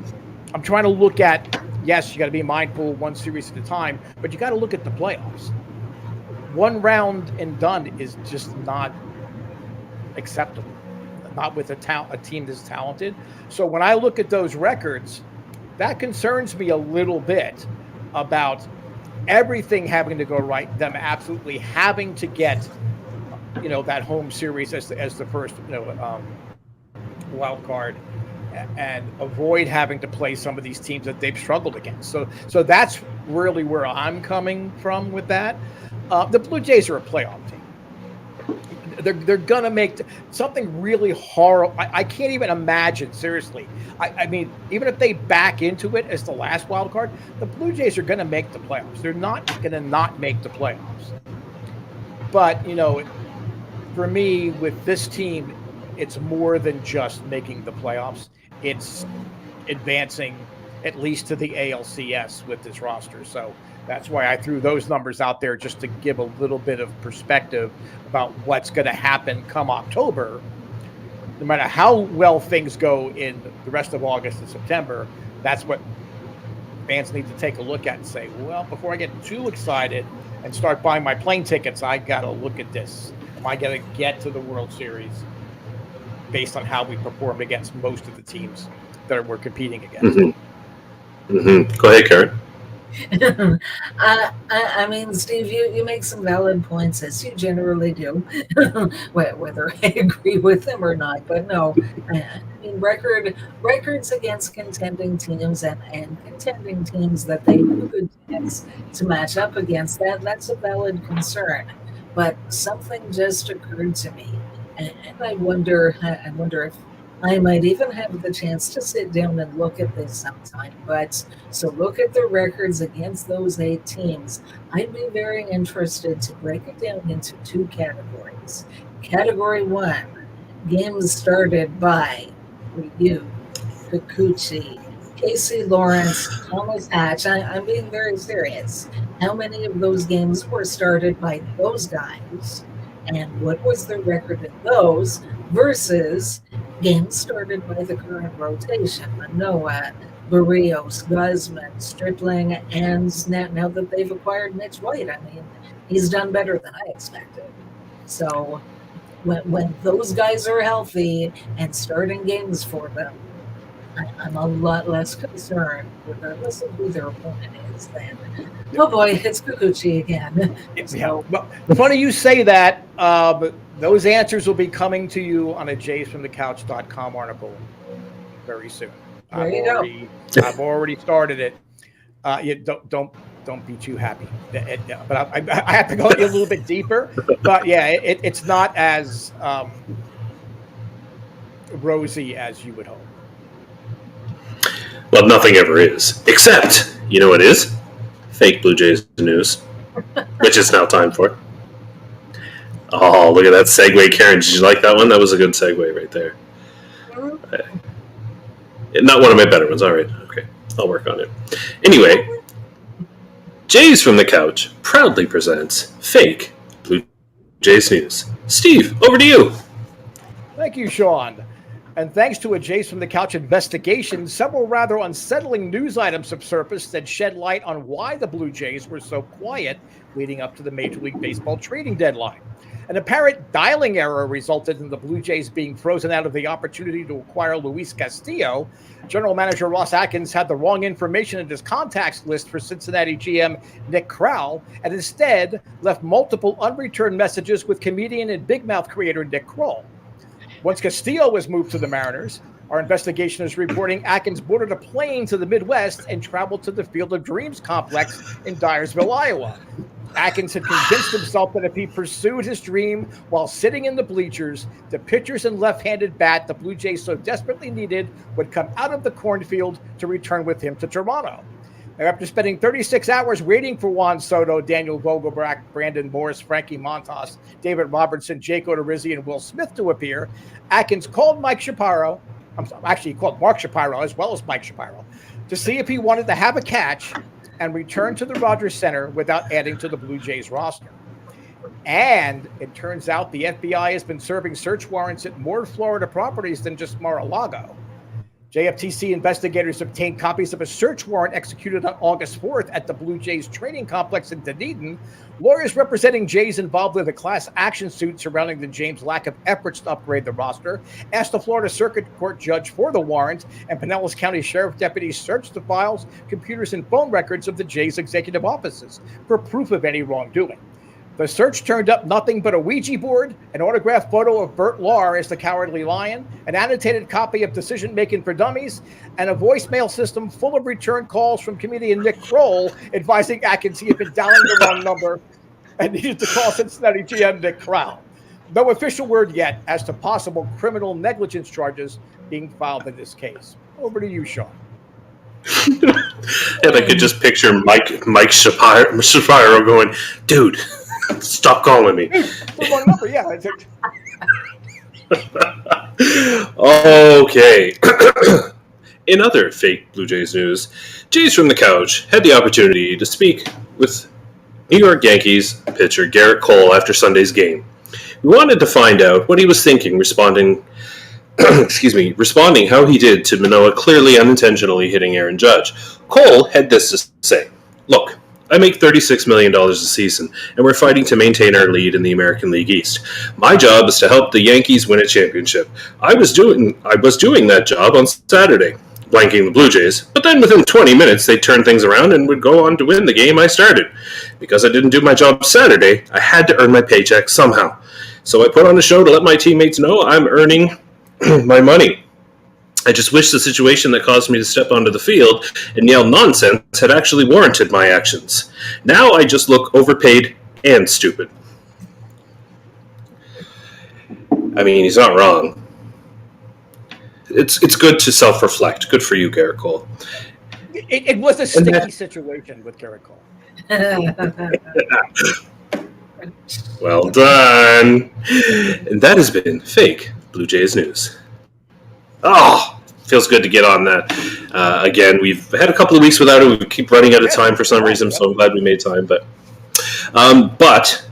B: I'm trying to look at. Yes, you got to be mindful one series at a time, but you got to look at the playoffs. One round and done is just not acceptable, not with a team this talented. So when I look at those records, that concerns me a little bit about everything having to go right, them absolutely having to get, that home series as the first, wild card, and avoid having to play some of these teams that they've struggled against. So that's really where I'm coming from with that. The Blue Jays are a playoff team. They're going to make something really horrible. I can't even imagine, seriously. I mean, even if they back into it as the last wild card, the Blue Jays are going to make the playoffs. They're not going to not make the playoffs. But, for me, with this team, it's more than just making the playoffs. It's advancing at least to the ALCS with this roster. So that's why I threw those numbers out there, just to give a little bit of perspective about what's going to happen come October. No matter how well things go in the rest of August and September, that's what fans need to take a look at and say, well, before I get too excited and start buying my plane tickets, I got to look at this. Am I going to get to the World Series based on how we performed against most of the teams that we're competing against?
A: Mm-hmm. Mm-hmm. Go ahead, Karen.
C: I mean, Steve, you make some valid points, as you generally do, whether I agree with them or not. But no, I mean, records against contending teams and contending teams that they have a good chance to match up against, that's a valid concern. But something just occurred to me, and I wonder if I might even have the chance to sit down and look at this sometime. But so look at the records against those 8 teams. I'd be very interested to break it down into 2 categories. Category 1, games started by Ryu, Kikuchi, Casey Lawrence, Thomas Hatch. I'm being very serious. how many of those games were started by those guys, and what was their record in those versus games started by the current rotation, Manoah, Barrios, Guzman, Stripling, and now that they've acquired Mitch White. I mean, he's done better than I expected. So when those guys are healthy and starting games for them, I'm a lot less concerned, regardless of who their opponent is, than, oh boy, it's Kikuchi again.
B: So, well, funny you say that. Those answers will be coming to you on a jaysfromthecouch.com article very soon.
C: There you go.
B: I've already started it. Don't be too happy. But I have to go a little bit deeper. But yeah, it's not as rosy as you would hope.
A: Well, nothing ever is. Except, you know what is? Fake Blue Jays news. Which it's now time for. Oh, look at that segue, Karen. Did you like that one? That was a good segue right there. Not one of my better ones. All right. Okay. I'll work on it. Anyway, Jays from the Couch proudly presents Fake Blue Jays news. Steve, over to you.
B: Thank you, Shaun. And thanks to a Jays from the Couch investigation, several rather unsettling news items have surfaced that shed light on why the Blue Jays were so quiet leading up to the Major League Baseball trading deadline. An apparent dialing error resulted in the Blue Jays being frozen out of the opportunity to acquire Luis Castillo. General Manager Ross Atkins had the wrong information in his contacts list for Cincinnati GM Nick Krall, and instead left multiple unreturned messages with comedian and Big Mouth creator Nick Kroll. Once Castillo was moved to the Mariners, our investigation is reporting Atkins boarded a plane to the Midwest and traveled to the Field of Dreams complex in Dyersville, Iowa. Atkins had convinced himself that if he pursued his dream while sitting in the bleachers, the pitchers and left-handed bat the Blue Jays so desperately needed would come out of the cornfield to return with him to Toronto. Now, after spending 36 hours waiting for Juan Soto, Daniel Vogelbach, Brandon Morris, Frankie Montas, David Robertson, Jake Odorizzi, and Will Smith to appear, Atkins called Mike Shapiro. He called Mark Shapiro as well as Mike Shapiro to see if he wanted to have a catch and return to the Rogers Center without adding to the Blue Jays roster. And it turns out the FBI has been serving search warrants at more Florida properties than just Mar-a-Lago. JFtC investigators obtained copies of a search warrant executed on August 4th at the Blue Jays training complex in Dunedin. Lawyers representing Jays involved in the class action suit surrounding the Jays' lack of efforts to upgrade the roster asked the Florida Circuit Court judge for the warrant, and Pinellas County Sheriff deputies searched the files, computers, and phone records of the Jays' executive offices for proof of any wrongdoing. The search turned up nothing but a Ouija board, an autographed photo of Bert Lahr as the Cowardly Lion, an annotated copy of Decision Making for Dummies, and a voicemail system full of return calls from comedian Nick Kroll advising Atkins he had been dialing the wrong number and needed to call Cincinnati GM Nick Krall. No official word yet as to possible criminal negligence charges being filed in this case. Over to you, Shaun.
A: And I could just picture Mike Shapiro going, dude, stop calling me.
B: The wrong number, yeah.
A: Okay. In other fake Blue Jays news, Jays from the Couch had the opportunity to speak with New York Yankees pitcher Garrett Cole after Sunday's game. We wanted to find out what he was thinking responding how he did to Manoah clearly unintentionally hitting Aaron Judge. Cole had this to say, "Look, I make $36 million a season, and we're fighting to maintain our lead in the American League East. My job is to help the Yankees win a championship. I was doing that job on Saturday, blanking the Blue Jays, but then within 20 minutes they'd turn things around and would go on to win the game I started. Because I didn't do my job Saturday, I had to earn my paycheck somehow. So I put on a show to let my teammates know I'm earning my money. I just wish the situation that caused me to step onto the field and yell nonsense had actually warranted my actions. Now I just look overpaid and stupid." I mean, he's not wrong. It's good to self-reflect. Good for you, Garrett Cole.
B: It was a sticky situation with Garrett Cole.
A: Well done. And that has been Fake Blue Jays News. Oh, feels good to get on that. Again, we've had a couple of weeks without it. We keep running out of time for some reason, so I'm glad we made time. But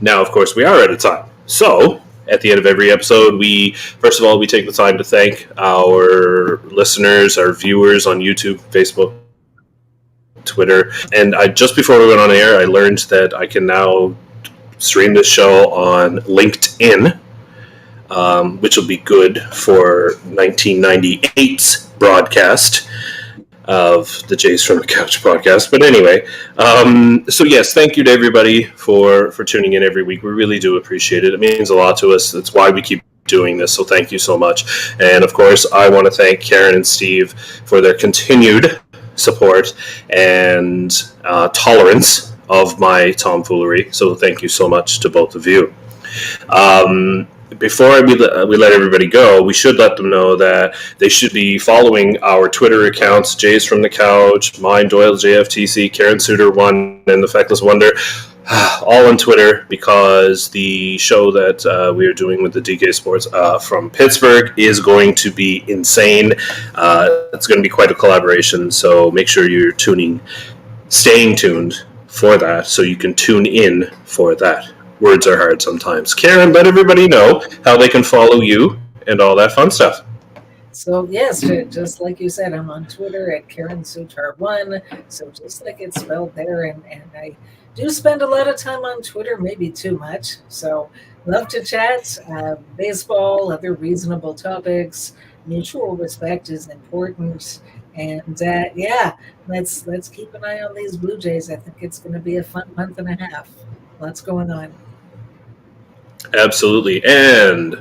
A: now, of course, we are out of time. So at the end of every episode, we take the time to thank our listeners, our viewers on YouTube, Facebook, Twitter. And just before we went on air, I learned that I can now stream this show on LinkedIn, which will be good for 1998's broadcast of the Jays from the Couch podcast. But anyway, so yes, thank you to everybody for tuning in every week. We really do appreciate it. It means a lot to us. That's why we keep doing this, so thank you so much. And of course, I want to thank Karen and Steve for their continued support and tolerance of my tomfoolery. So thank you so much to both of you. Before we let everybody go, we should let them know that they should be following our Twitter accounts, Jays from the Couch, mine, Doyle, JFtC, Karen Suter 1, and the Feckless Wonder, all on Twitter, because the show that we are doing with the DK Sports from Pittsburgh is going to be insane. It's going to be quite a collaboration, so make sure you're staying tuned for that, so you can tune in for that. Words are hard sometimes. Karen, let everybody know how they can follow you and all that fun stuff.
C: So yes, just like you said, I'm on Twitter at Karen Suter 1. So just like it's spelled there, and I do spend a lot of time on Twitter, maybe too much. So love to chat, baseball, other reasonable topics. Mutual respect is important. And let's keep an eye on these Blue Jays. I think it's going to be a fun month and a half. Lots going on.
A: Absolutely. And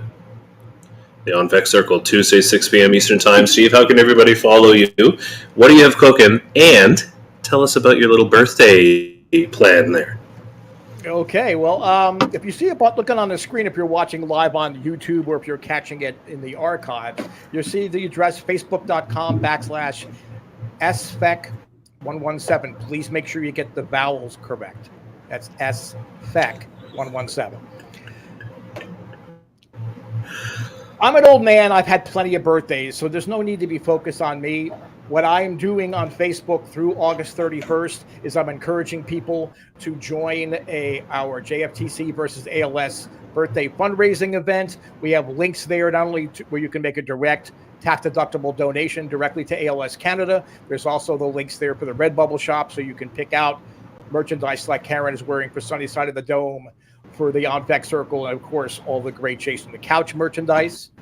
A: the On Vec Circle, Tuesday, 6 p.m. Eastern Time. Steve, how can everybody follow you? What do you have cooking? And tell us about your little birthday plan there.
B: Okay, well, if you see it looking on the screen, if you're watching live on YouTube or if you're catching it in the archive, you'll see the address facebook.com/SFEC117. Please make sure you get the vowels correct. That's SFEC117. I'm an old man. I've had plenty of birthdays, so there's no need to be focused on me. What I am doing on Facebook through August 31st is I'm encouraging people to join our JFtC versus ALS birthday fundraising event. We have links there, not only where you can make a direct tax-deductible donation directly to ALS Canada. There's also the links there for the Redbubble shop, so you can pick out merchandise like Karen is wearing for Sunny Side of the Dome, for the On Vec Circle, and of course, all the great Jays from the Couch merchandise.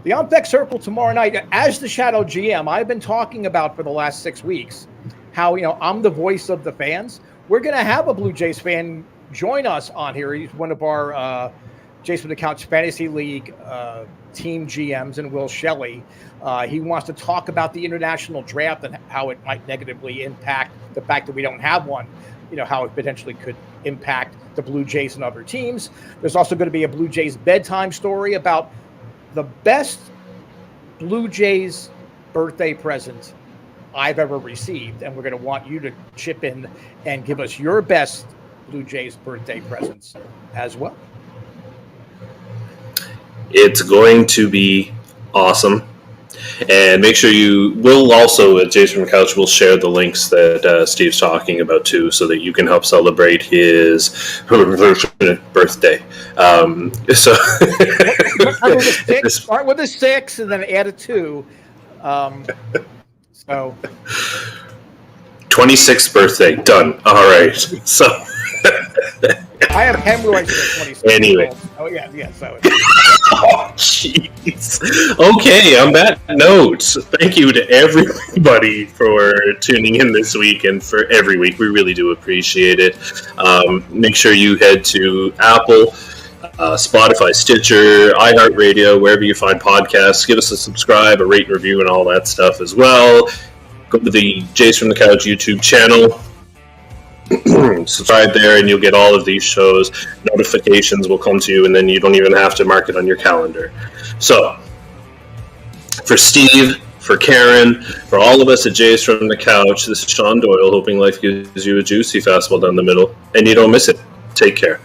B: The On Vec Circle tomorrow night, as the Shadow GM, I've been talking about for the last 6 weeks how, I'm the voice of the fans. We're going to have a Blue Jays fan join us on here. He's one of our Jays from the Couch Fantasy League team GMs, and Will Shelley. He wants to talk about the international draft and how it might negatively impact the fact that we don't have one, how it potentially could impact the Blue Jays and other teams. There's also going to be a Blue Jays bedtime story about the best Blue Jays birthday present I've ever received, and we're going to want you to chip in and give us your best Blue Jays birthday presents as well.
A: It's going to be awesome. And make sure we'll also, at Jays from the Couch, we'll share the links that Steve's talking about too, so that you can help celebrate his birthday.
B: Start with a 6 and then add a 2.
A: 26th birthday, done. All right. So
B: I have hemorrhoids at 26.
A: Anyway.
B: Oh yeah. So.
A: Oh, jeez. Okay, on that note, thank you to everybody for tuning in this week and for every week. We really do appreciate it. Make sure you head to Apple, Spotify, Stitcher, iHeartRadio, wherever you find podcasts. Give us a subscribe, a rate and review, and all that stuff as well. Go to the Jays from the Couch YouTube channel. Subscribe there and you'll get all of these shows. Notifications will come to you, and then you don't even have to mark it on your calendar. So, for Steve, for Karen, for all of us at Jays from the Couch, this is Shaun Doyle, hoping life gives you a juicy fastball down the middle and you don't miss it. Take care.